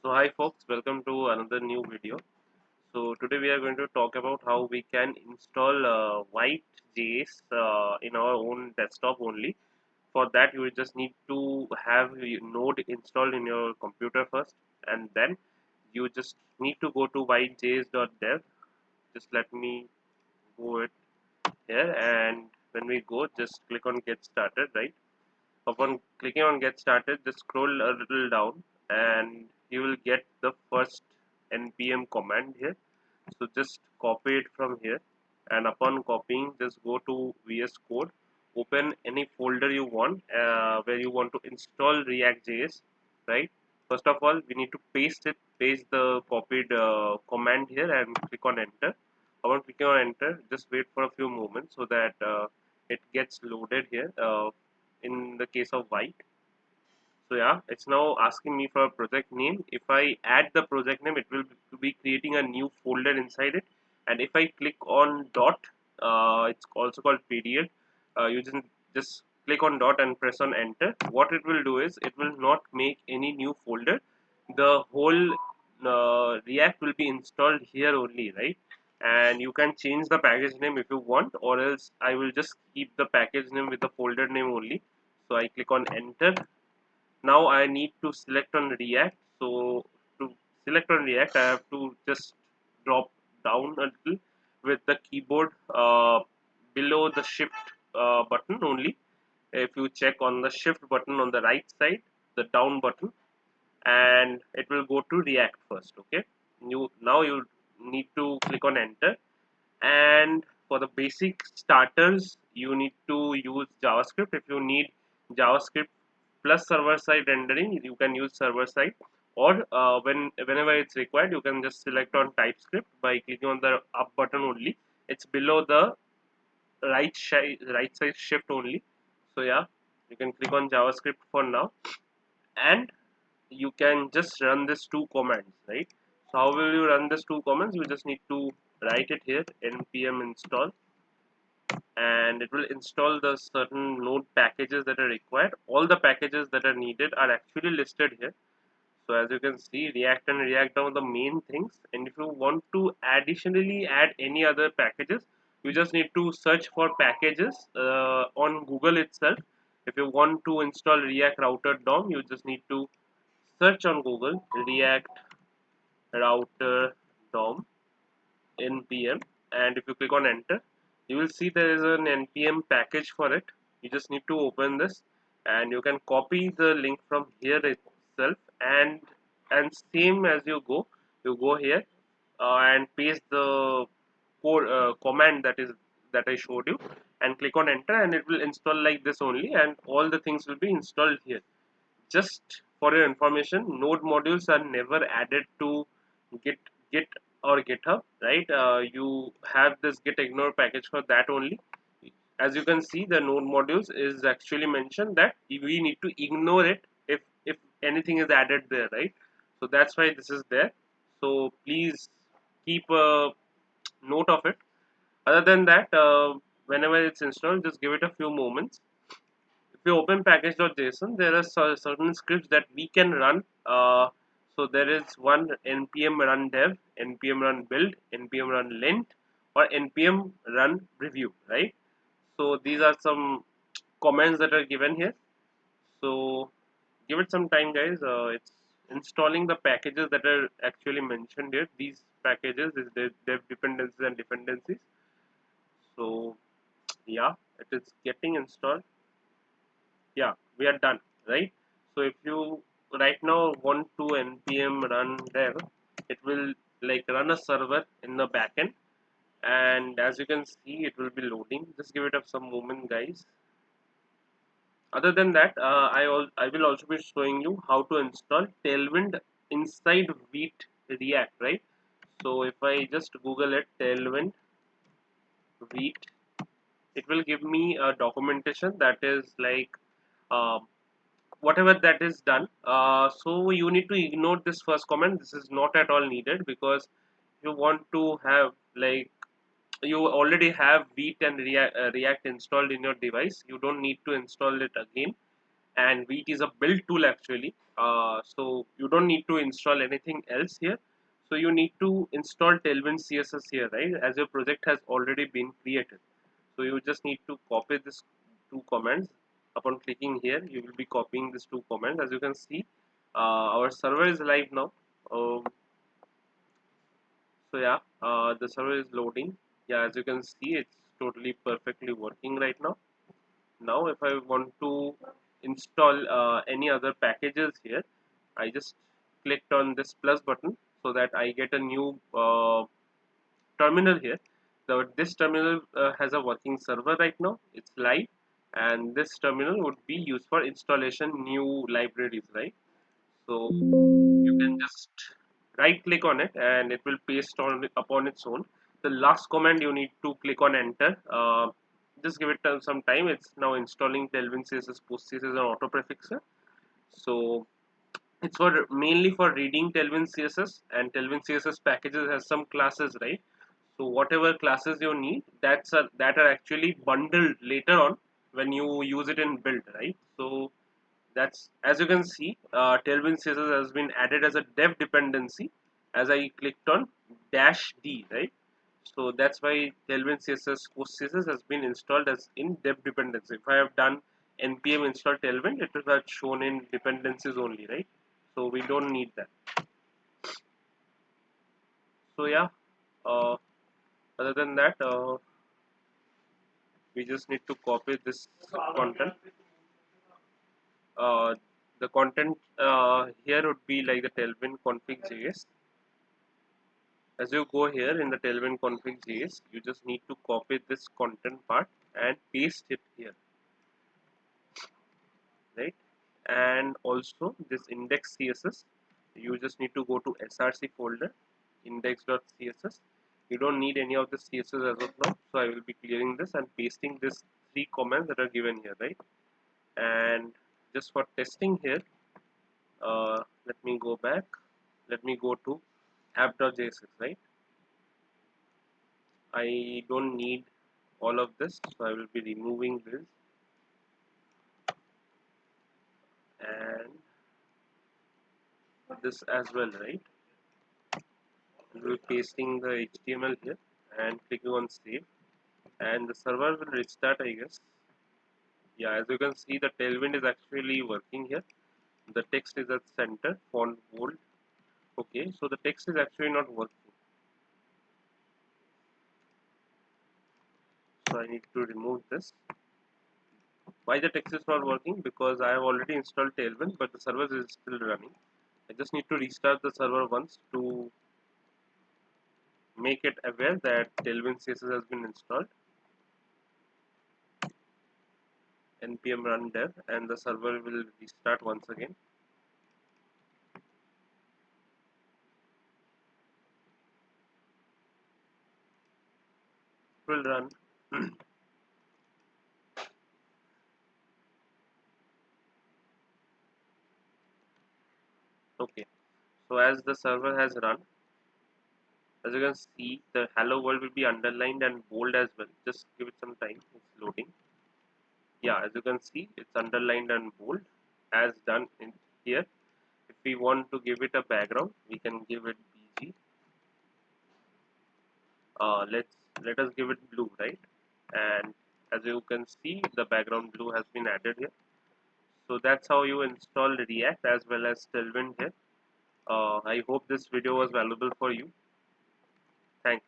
So hi folks, welcome to another new video. So today we are going to talk about how we can install Vite.js in our own desktop only. For that you just need to have Node installed in your computer first, and then you just need to go to vitejs.dev. Just let me go it here, and when we go, just click on get started, right? Upon clicking on get started, just scroll a little down and you will get the first npm command here. So just copy it from here, and upon copying, just go to VS Code, open any folder you want where you want to install React.js, right? First of all, we need to paste the copied command here and click on enter. Upon clicking on enter, just wait for a few moments so that it gets loaded here in the case of Vite. So yeah, it's now asking me for a project name. If I add the project name, it will be creating a new folder inside it. And if I click on dot, it's also called period. You just click on dot and press on enter. What it will do is it will not make any new folder. The whole React will be installed here only, right? And you can change the package name if you want, or else I will just keep the package name with the folder name only. So I click on enter. Now I need to select on React. So to select on React, I have to just drop down a little with the keyboard below the shift button only. If you check on the shift button on the right side, the down button, and it will go to React first. Okay, you need to click on enter. And for the basic starters, you need to use JavaScript. If you need JavaScript plus server side rendering, you can use server side, or whenever it's required, you can just select on TypeScript by clicking on the up button only. It's below the right side shift only. So yeah, you can click on JavaScript for now, and you can just run this two commands, right? So how will you run this two commands? You just need to write it here, npm install, and it will install the certain node packages that are required. All the packages that are needed are actually listed here. So as you can see, React and React are the main things, and if you want to additionally add any other packages, you just need to search for packages on Google itself. If you want to install React Router DOM, you just need to search on Google React Router DOM npm, and if you click on enter, you will see there is an npm package for it. You just need to open this, and you can copy the link from here itself, and same as you go here and paste the code command that I showed you, and click on enter, and it will install like this only, and all the things will be installed here. Just for your information, node modules are never added to git git or github, right? You have this git ignore package for that only. As you can see, the node modules is actually mentioned that we need to ignore it if anything is added there, right? So that's why this is there. So please keep a note of it. Other than that, whenever it's installed, just give it a few moments. If you open package.json, there are certain scripts that we can run. So there is one npm run dev, npm run build, npm run lint, or npm run review, right? So these are some comments that are given here. So give it some time, guys. It's installing the packages that are actually mentioned here. These packages is dev dependencies and dependencies. So yeah, it is getting installed. Yeah, we are done, right? So if you right now want to npm run dev, it will like run a server in the backend, and as you can see, it will be loading. Just give it up some moment, guys. Other than that, I will also be showing you how to install Tailwind inside Vite React, right? So if I just Google it, Tailwind Vite, it will give me a documentation that is like uh, whatever that is done. So you need to ignore this first comment. This is not at all needed, because you want to have like you already have Vite and React installed in your device. You don't need to install it again. and Vite is a build tool actually. So you don't need to install anything else here. So you need to install Tailwind CSS here, right? As your project has already been created. So you just need to copy this two commands. Upon clicking here, you will be copying these two commands. As you can see, our server is live now. So yeah, the server is loading. Yeah, as you can see, it's totally perfectly working right now. Now if I want to install any other packages here, I just clicked on this plus button so that I get a new terminal here. So this terminal has a working server right now, it's live, and this terminal would be used for installation new libraries, right? So you can just right click on it and it will paste on upon its own. The last command you need to click on enter. Just give it some time. It's now installing Tailwind CSS, Post CSS, and auto prefixer. So it's for mainly for reading Tailwind CSS, and Tailwind CSS packages has some classes, right? So whatever classes you need, that are actually bundled later on when you use it in build, right? So that's, as you can see, Tailwind CSS has been added as a dev dependency as I clicked on dash D, right? So that's why Tailwind CSS Post CSS has been installed as in dev dependency. If I have done npm install Tailwind, it will have shown in dependencies only, right? So we don't need that. So yeah, uh, other than that, we just need to copy this content. Uh, the content here would be like the Tailwind config.js. As you go here in the Tailwind config.js, you just need to copy this content part and paste it here, right? And also this index CSS, you just need to go to src folder, index.css. You don't need any of the CSS as of now, so I will be clearing this and pasting this three comments that are given here, right? And just for testing here, let me go back. Let me go to app.js, right? I don't need all of this, so I will be removing this and this as well, right? We'll be pasting the HTML here and clicking on save, and the server will restart, I guess. Yeah, as you can see, the Tailwind is actually working here. The text is at center, font bold. Okay, so the text is actually not working, so I need to remove this. Why the text is not working? Because I have already installed Tailwind, but the server is still running. I just need to restart the server once to make it aware that Tailwind CSS has been installed. Npm run dev, and the server will restart once again. It will run. Okay, so as the server has run, as you can see, the hello world will be underlined and bold as well. Just give it some time, it's loading. Yeah, as you can see, it's underlined and bold as done in here. If we want to give it a background, we can give it bg. Let us give it blue, right? And as you can see, the background blue has been added here. So that's how you install React as well as Tailwind here. I hope this video was valuable for you. Thanks.